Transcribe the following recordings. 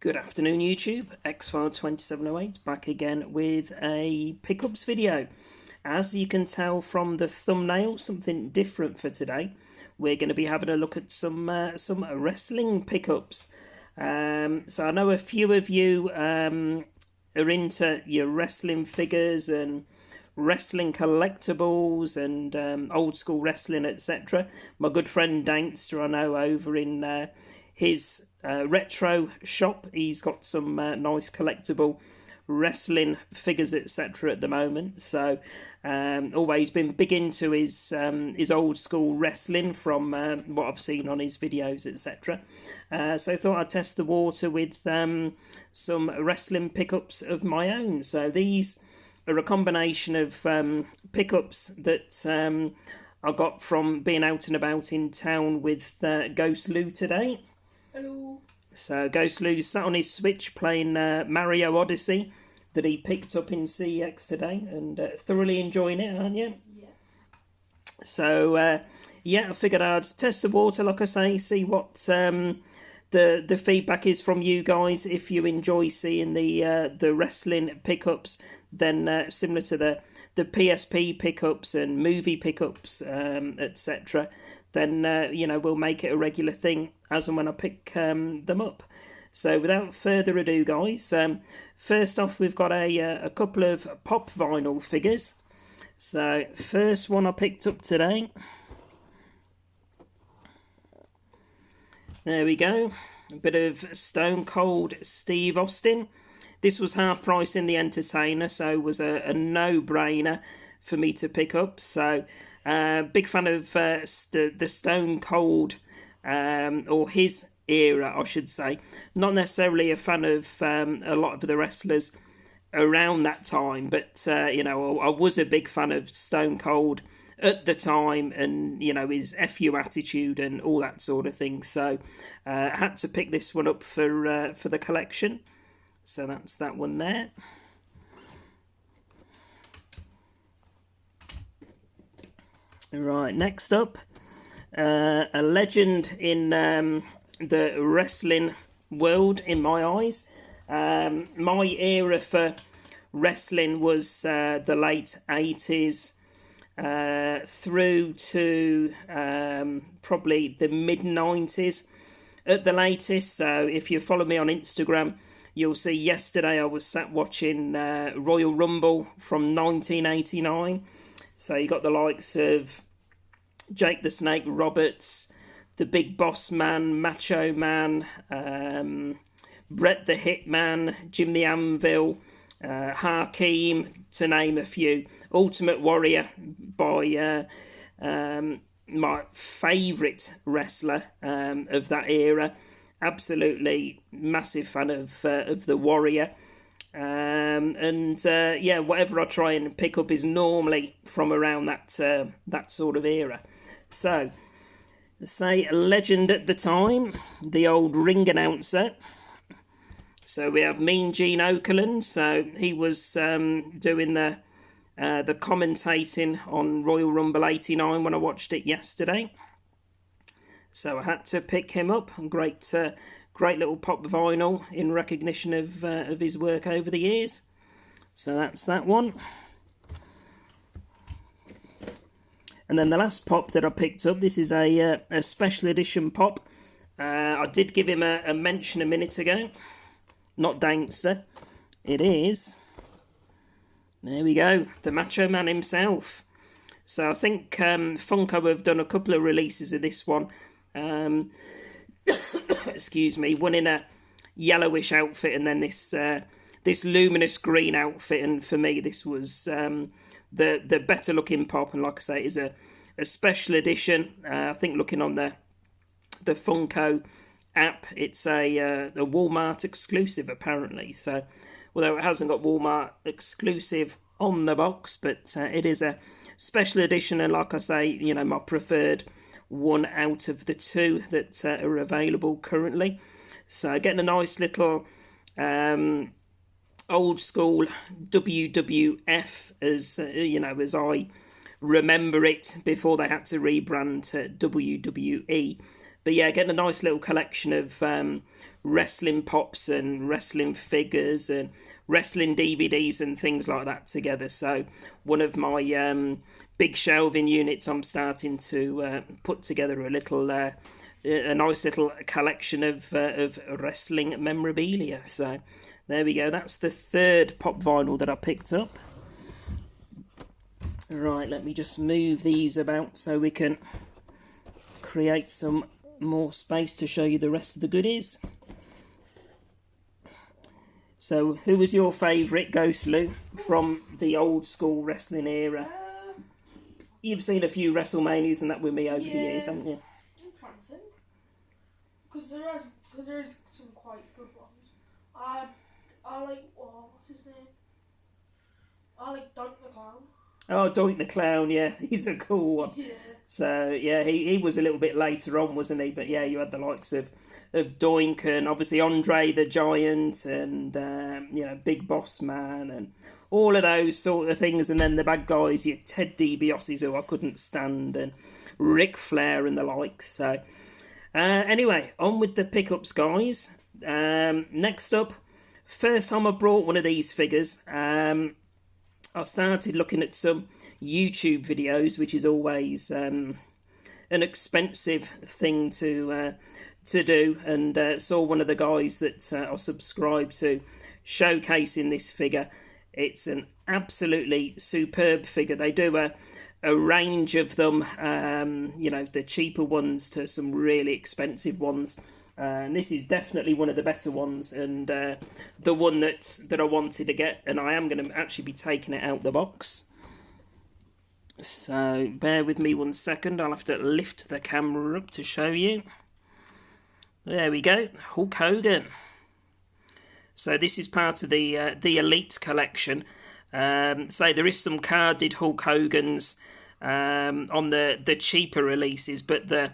Good afternoon YouTube, Xfile2708 back again with a pickups video. As you can tell from the thumbnail, something different for today. We're going to be having a look at some wrestling pickups. So I know a few of you are into your wrestling figures and wrestling collectibles and old school wrestling, etc. My good friend Dankster, I know, over in his retro shop, he's got some nice collectible wrestling figures, etc. at the moment. So always been big into his old school wrestling from what I've seen on his videos, etc. So I thought I'd test the water with some wrestling pickups of my own. So these are a combination of pickups that I got from being out and about in town with Ghost Lou today. Hello. So Ghost Lou's sat on his Switch playing Mario Odyssey that he picked up in CEX today and thoroughly enjoying it, aren't you? Yeah. So yeah, I figured I'd test the water, like I say, see what the feedback is from you guys. If you enjoy seeing the wrestling pickups, then similar to the PSP pickups and movie pickups, etc., then you know, we'll make it a regular thing as and when I pick them up. So without further ado, guys, first off we've got a couple of pop vinyl figures. So first one I picked up today. There we go, a bit of Stone Cold Steve Austin. This was half price in the Entertainer, so it was a no-brainer for me to pick up. So big fan of the Stone Cold, or his era, I should say. Not necessarily a fan of a lot of the wrestlers around that time, but you know, I was a big fan of Stone Cold at the time, and you know, his FU attitude and all that sort of thing. So I had to pick this one up for the collection. So that's that one there. Right, next up, a legend in the wrestling world in my eyes. My era for wrestling was the late 80s through to probably the mid 90s at the latest. So if you follow me on Instagram, you'll see yesterday I was sat watching Royal Rumble from 1989. So you got the likes of Jake the Snake Roberts, the Big Boss Man, Macho Man, Bret the Hitman, Jim the Anvil, Hakeem, to name a few. Ultimate Warrior by my favourite wrestler of that era. Absolutely massive fan of the Warrior. Yeah, whatever I try and pick up is normally from around that sort of era. So, say a legend at the time, the old ring announcer. So we have Mean Gene Okerlund. So he was doing the commentating on Royal Rumble '89 when I watched it yesterday. So I had to pick him up. Great little pop vinyl in recognition of his work over the years. So that's that one. And then the last pop that I picked up, this is a special edition pop. I did give him a mention a minute ago. Not Dankster. It is, there we go, the Macho Man himself. So I think Funko have done a couple of releases of this one. Excuse me, one in a yellowish outfit and then this luminous green outfit, and for me this was the better looking pop, and like I say, it is a special edition. I think looking on the Funko app, it's a Walmart exclusive apparently. So although it hasn't got Walmart exclusive on the box, but it is a special edition, and like I say, you know, my preferred one out of the two that are available currently. So getting a nice little old school WWF, as you know, as I remember it before they had to rebrand to WWE But yeah, getting a nice little collection of wrestling pops and wrestling figures and wrestling DVDs and things like that together. So one of my big shelving units, I'm starting to put together a little, a nice little collection of wrestling memorabilia. So there we go. That's the third pop vinyl that I picked up. Right, let me just move these about so we can create some more space to show you the rest of the goodies. So, who was your favourite, Ghost Lou, from the old school wrestling era? You've seen a few WrestleManias and that with me over the years, haven't you? I'm trying to think. Because there is some quite good ones. I like, what's his name? I like Doink the Clown. Oh, Doink the Clown, yeah, he's a cool one. Yeah. So, yeah, he was a little bit later on, wasn't he? But yeah, you had the likes of Doink and obviously Andre the Giant and, you know, Big Boss Man and all of those sort of things. And then the bad guys, your Ted DiBiase's, who I couldn't stand, and Ric Flair and the likes. So, anyway, on with the pickups, guys. Next up, first time I brought one of these figures, I started looking at some YouTube videos, which is always an expensive thing to do, and saw one of the guys that I subscribe to showcasing this figure. It's an absolutely superb figure. They do a range of them, you know, the cheaper ones to some really expensive ones. And this is definitely one of the better ones, and the one that I wanted to get, and I am going to actually be taking it out the box. So bear with me 1 second, I'll have to lift the camera up to show you. There we go, Hulk Hogan. So this is part of the Elite collection. So there is some carded Hulk Hogans on the cheaper releases, but the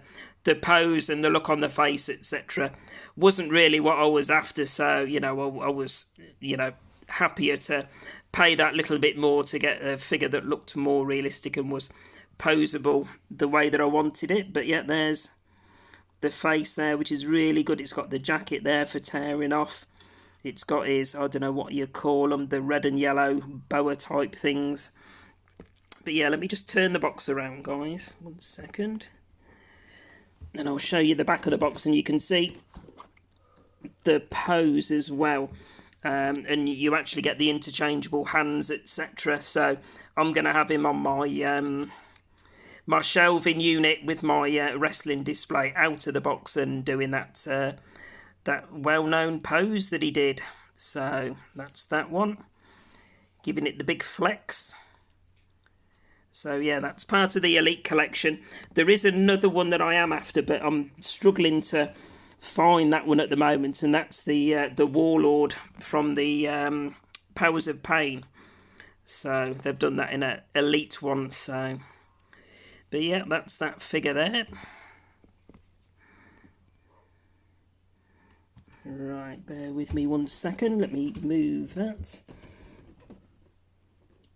pose and the look on the face, etc., wasn't really what I was after. So, you know, I was, you know, happier to pay that little bit more to get a figure that looked more realistic and was poseable the way that I wanted it. But yeah, there's the face there, which is really good. It's got the jacket there for tearing off. It's got his, I don't know what you call them, the red and yellow boa type things. But yeah, let me just turn the box around, guys. 1 second. And I'll show you the back of the box, and you can see the pose as well. And you actually get the interchangeable hands, etc. So I'm going to have him on my my shelving unit with my wrestling display out of the box and doing that that well-known pose that he did. So that's that one. Giving it the big flex. So yeah, that's part of the Elite collection. There is another one that I am after, but I'm struggling to find that one at the moment, and that's the Warlord from the Powers of Pain. So they've done that in an Elite one. So, but yeah, that's that figure there. Right, bear with me 1 second. Let me move that.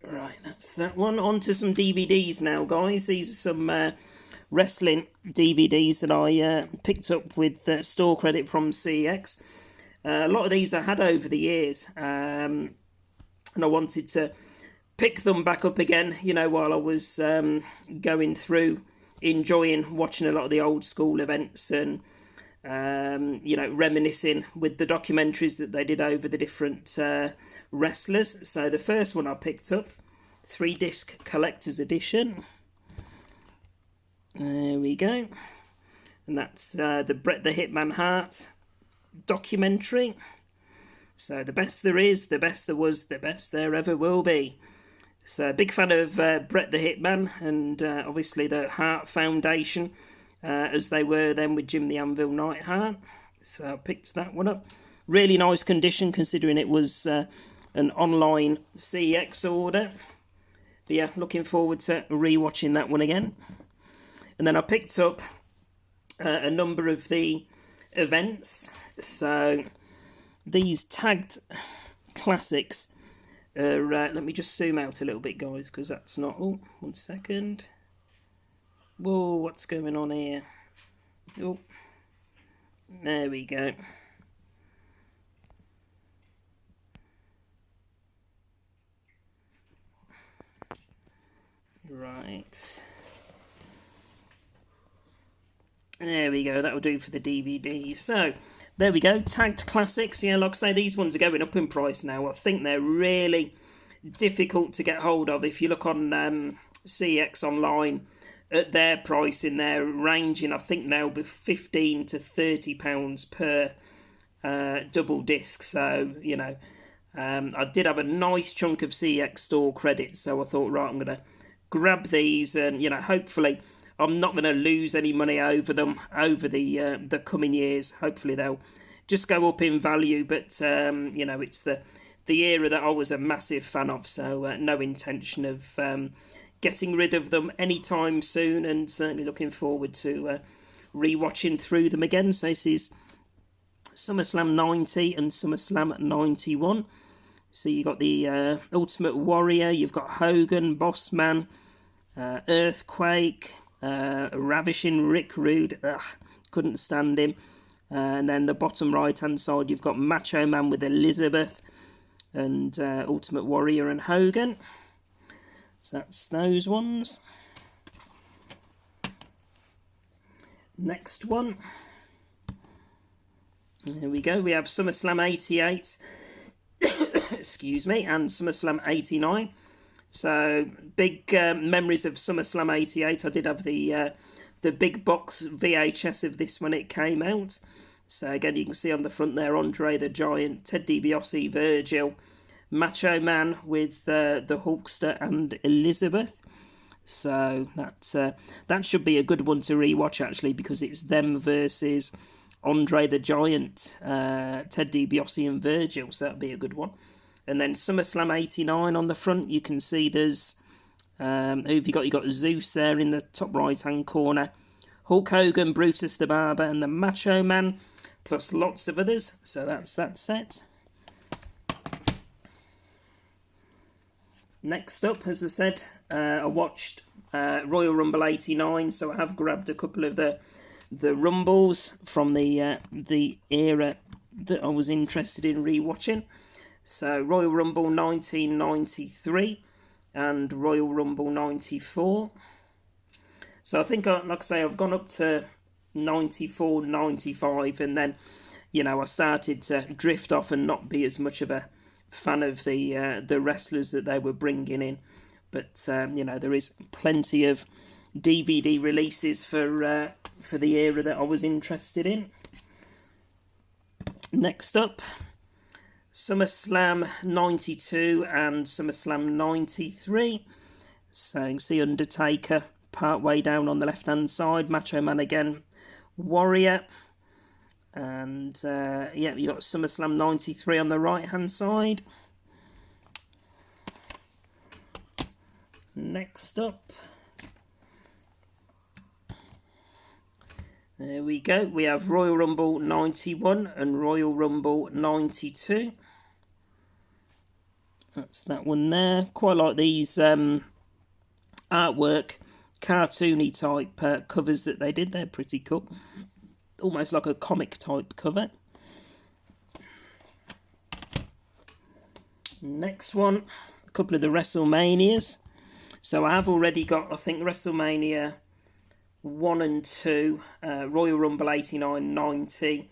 Right, that's that one. On to some DVDs now, guys. These are some wrestling DVDs that I picked up with store credit from CX. A lot of these I had over the years, and I wanted to pick them back up again, you know, while I was going through, enjoying watching a lot of the old school events and, you know, reminiscing with the documentaries that they did over the different wrestlers. So the first one I picked up, 3-disc collector's edition. There we go. And that's the Bret the Hitman Hart documentary. So the best there is, the best there was, the best there ever will be. So big fan of Bret the Hitman, and obviously the Hart Foundation, as they were then with Jim the Anvil Neidhart. So I picked that one up. Really nice condition considering it was an online CX order. But yeah, looking forward to rewatching that one again. And then I picked up a number of the events. So these tagged classics are, let me just zoom out a little bit, guys, because that's not... Oh, 1 second. Whoa, what's going on here? Oh, There we go. Right. There we go. That will do for the DVD. So, there we go. Tagged classics. Yeah, like I say, these ones are going up in price now. I think they're really difficult to get hold of. If you look on CX online, at their pricing, they're ranging, I think now, be £15 to £30 per double disc. So, you know, I did have a nice chunk of CX store credits, so I thought, right, I'm going to grab these, and you know, hopefully I'm not going to lose any money over them over the coming years. Hopefully they'll just go up in value, but you know, it's the era that I was a massive fan of, so no intention of getting rid of them anytime soon, and certainly looking forward to re-watching through them again. So this is SummerSlam 90 and SummerSlam 91. So you've got the Ultimate Warrior, you've got Hogan, Bossman, Earthquake, Ravishing Rick Rude, couldn't stand him. And then the bottom right hand side, you've got Macho Man with Elizabeth, and Ultimate Warrior and Hogan. So that's those ones. Next one. There we go. We have SummerSlam 88, excuse me, and SummerSlam 89. So big memories of SummerSlam 88. I did have the big box VHS of this when it came out. So again, you can see on the front there, Andre the Giant, Ted DiBiase, Virgil, Macho Man with the Hulkster and Elizabeth. So that should be a good one to rewatch, actually, because it's them versus Andre the Giant, Ted DiBiase and Virgil. So that'd be a good one. And then SummerSlam 89 on the front, you can see there's who have you got? You got Zeus there in the top right hand corner, Hulk Hogan, Brutus the Barber, and the Macho Man, plus lots of others. So that's that set. Next up, as I said, I watched Royal Rumble 89, so I have grabbed a couple of the Rumbles from the era that I was interested in rewatching. So Royal Rumble 1993 and Royal Rumble 94. So I think, like I say, I've gone up to 94, 95, and then, you know, I started to drift off and not be as much of a fan of the wrestlers that they were bringing in. But you know, there is plenty of DVD releases for the era that I was interested in. Next up, SummerSlam 92 and SummerSlam 93. So you can see Undertaker part way down on the left hand side, Macho Man again, Warrior, and yeah, you got SummerSlam 93 on the right hand side. Next up, there we go. We have Royal Rumble 91 and Royal Rumble 92. That's that one there. Quite like these artwork, cartoony type covers that they did. They're pretty cool. Almost like a comic type cover. Next one, a couple of the WrestleManias. So I have already got, I think, WrestleMania 1 and 2, Royal Rumble 89, 90,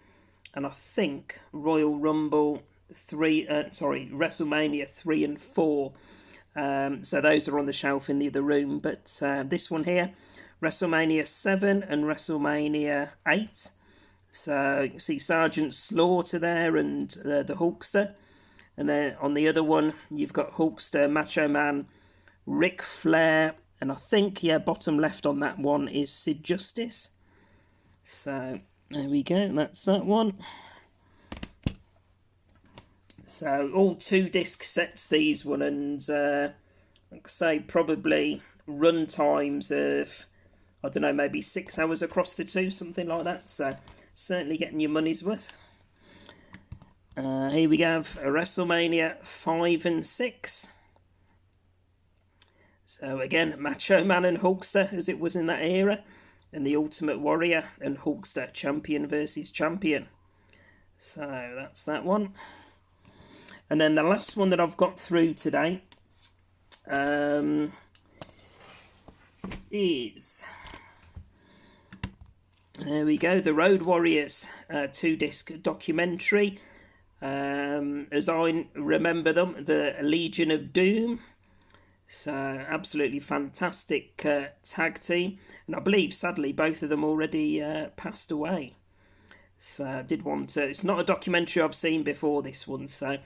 and I think Royal Rumble 3, WrestleMania 3 and 4. So those are on the shelf in the other room. But this one here, WrestleMania 7 and WrestleMania 8. So you can see Sergeant Slaughter there and the Hulkster. And then on the other one, you've got Hulkster, Macho Man, Ric Flair, and I think, yeah, bottom left on that one is Sid Justice. So there we go, that's that one. So all 2-disc sets, these one, and like I say, probably run times of, I don't know, maybe 6 hours across the two, something like that. So certainly getting your money's worth. Here we have a WrestleMania 5 and 6. So again, Macho Man and Hulkster, as it was in that era. and the Ultimate Warrior and Hulkster, champion versus champion. So that's that one. And then the last one that I've got through today is, there we go, the Road Warriors 2-disc documentary. As I remember them, the Legion of Doom. So absolutely fantastic tag team, and I believe sadly both of them already passed away. So I did want to, it's not a documentary I've seen before, this one, so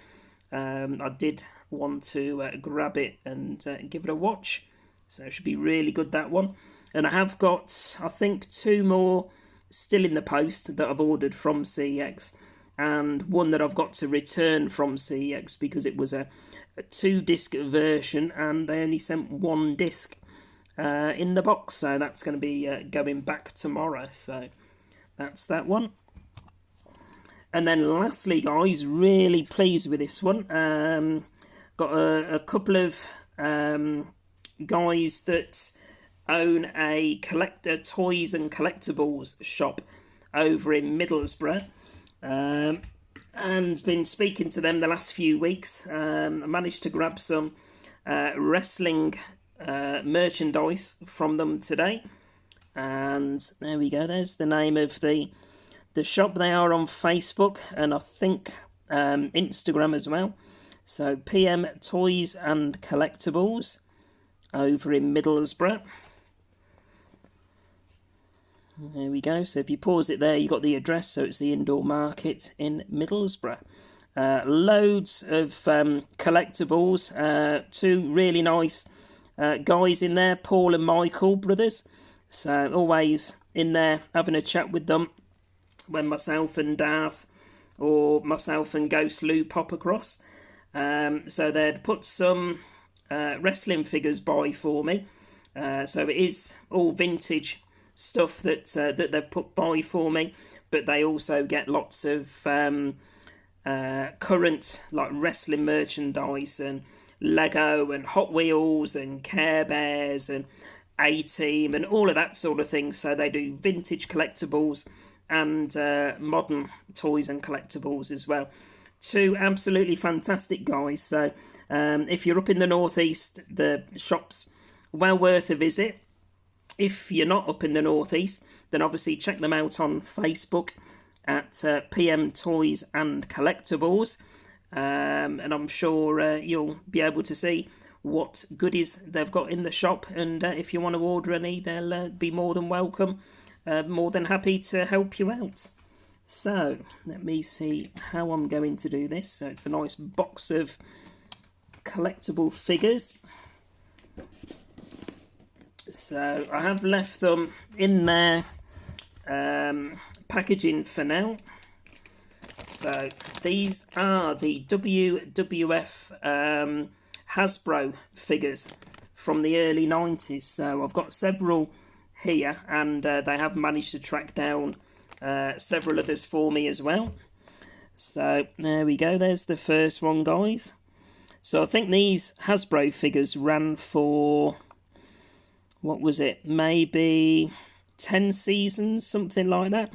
I did want to grab it and give it a watch. So it should be really good, that one. And I have got, I think, 2 more still in the post that I've ordered from CEX, and one that I've got to return from CEX because it was a 2-disc version and they only sent 1 disc in the box, so that's going to be going back tomorrow. So that's that one. And then lastly, guys, really pleased with this one. Got a couple of guys that own a collector toys and collectibles shop over in Middlesbrough, and been speaking to them the last few weeks. I managed to grab some wrestling merchandise from them today, and there we go, there's the name of the shop. They are on Facebook and I think Instagram as well. So PM Toys and Collectibles over in Middlesbrough. There we go. So if you pause it there, you got the address. So it's the Indoor Market in Middlesbrough. Loads of collectibles. 2 really nice guys in there, Paul and Michael, brothers. So always in there having a chat with them when myself and Darth or myself and Ghost Lou pop across. So they'd put some wrestling figures by for me. So it is all vintage stuff that they've put by for me, but they also get lots of current like wrestling merchandise and Lego and Hot Wheels and Care Bears and A-Team and all of that sort of thing. So they do vintage collectibles and modern toys and collectibles as well. 2 absolutely fantastic guys. So if you're up in the northeast, the shop's well worth a visit. If you're not up in the northeast, then obviously check them out on Facebook at PM Toys and Collectibles, and I'm sure you'll be able to see what goodies they've got in the shop, and if you want to order any, they'll be more than welcome, more than happy to help you out. So let me see how I'm going to do this. So it's a nice box of collectible figures. So I have left them in their packaging for now. So these are the WWF Hasbro figures from the early 90s. So I've got several here, and they have managed to track down several others for me as well. So there we go, there's the first one, guys. So I think these Hasbro figures ran for, what was it, maybe 10 seasons, something like that.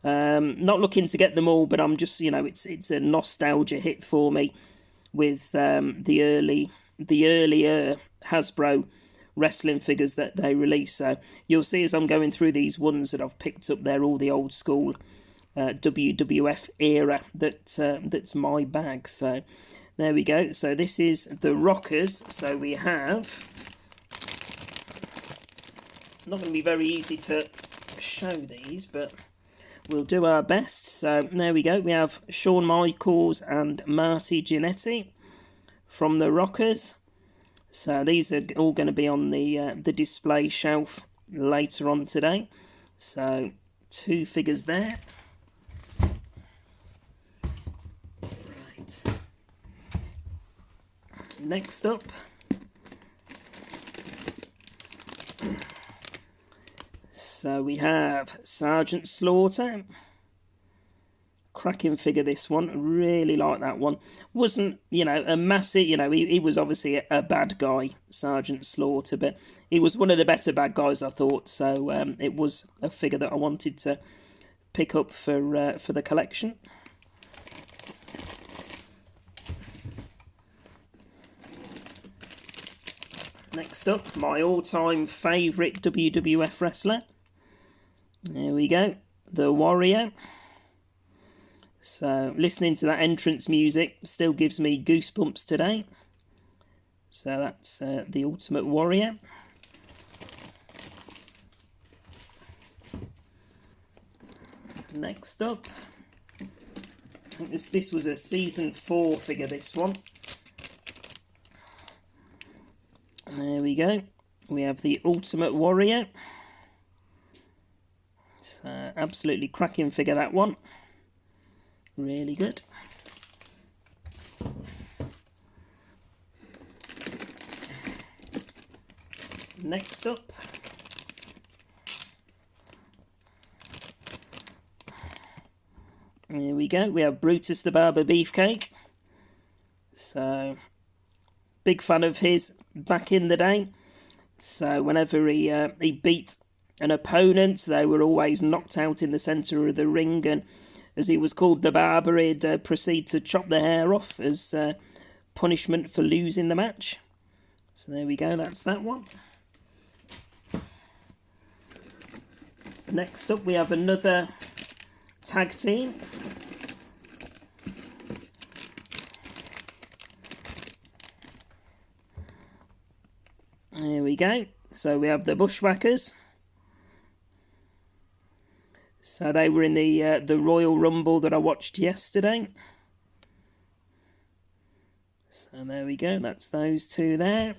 Not looking to get them all, but I'm just, you know, it's a nostalgia hit for me with the earlier Hasbro wrestling figures that they released. So you'll see as I'm going through these ones that I've picked up, they're all the old school WWF era that's my bag. So there we go. So this is the Rockers. So we have, not going to be very easy to show these, but we'll do our best. So there we go. We have Shawn Michaels and Marty Jannetty from the Rockers. So these are all going to be on the display shelf later on today. So 2 figures there. Right. Next up, so we have Sergeant Slaughter, cracking figure, this one. Really like that one. Wasn't, you know, a massive, you know, he was obviously a bad guy, Sergeant Slaughter, but he was one of the better bad guys, I thought. So it was a figure that I wanted to pick up for the collection. Next up, my all-time favourite WWF wrestler. There we go, the Warrior. So listening to that entrance music still gives me goosebumps today. So that's the Ultimate Warrior. Next up, I think this was a season 4 figure, this one. There we go. We have the Ultimate Warrior. It's absolutely cracking figure, that one. Really good. Next up, here we go. We have Brutus the Barber Beefcake. So, big fan of his back in the day. So whenever he beat an opponent, they were always knocked out in the centre of the ring, and as he was called the Barber, he'd proceed to chop the hair off as punishment for losing the match. So there we go, that's that one. Next up we have another tag team. There we go. So we have the Bushwhackers. So they were in the Royal Rumble that I watched yesterday. So there we go. That's those two there.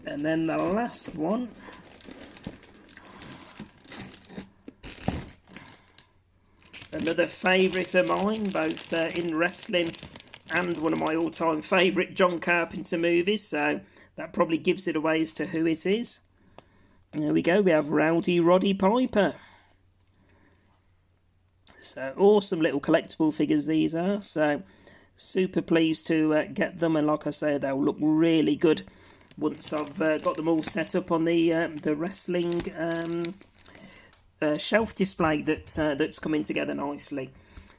And then the last one. Another favourite of mine, both in wrestling and one of my all-time favourite John Carpenter movies. So that probably gives it away as to who it is. There we go, we have Rowdy Roddy Piper. So awesome little collectible figures these are. So super pleased to get them, and like I say, they'll look really good once I've got them all set up on the wrestling shelf display that's coming together nicely.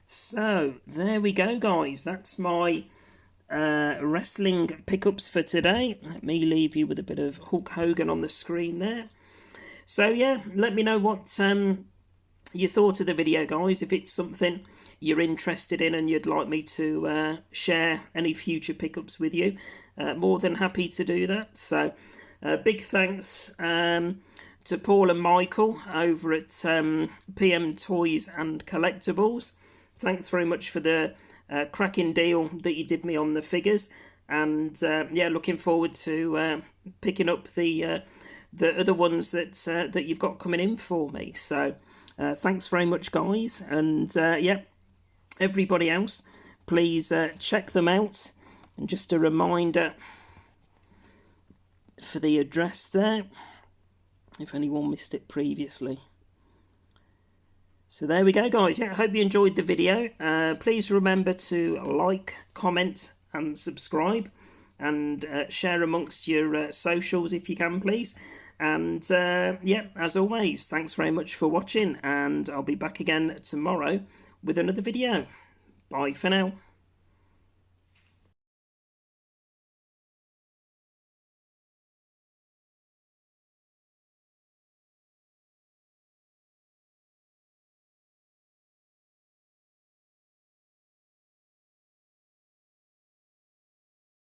So there we go, guys. That's my wrestling pickups for today. Let me leave you with a bit of Hulk Hogan on the screen there. So yeah, let me know what you thought of the video, guys. If it's something you're interested in and you'd like me to share any future pickups with you, more than happy to do that. So big thanks to Paul and Michael over at PM Toys and Collectibles. Thanks very much for the cracking deal that you did me on the figures, and yeah, looking forward to picking up the other ones that you've got coming in for me. So thanks very much, guys, and yeah, everybody else, please check them out. And just a reminder for the address there, if anyone missed it previously. So there we go, guys. Yeah, I hope you enjoyed the video. Please remember to like, comment and subscribe, and share amongst your socials if you can, please. And yeah, as always, thanks very much for watching, and I'll be back again tomorrow with another video. Bye for now.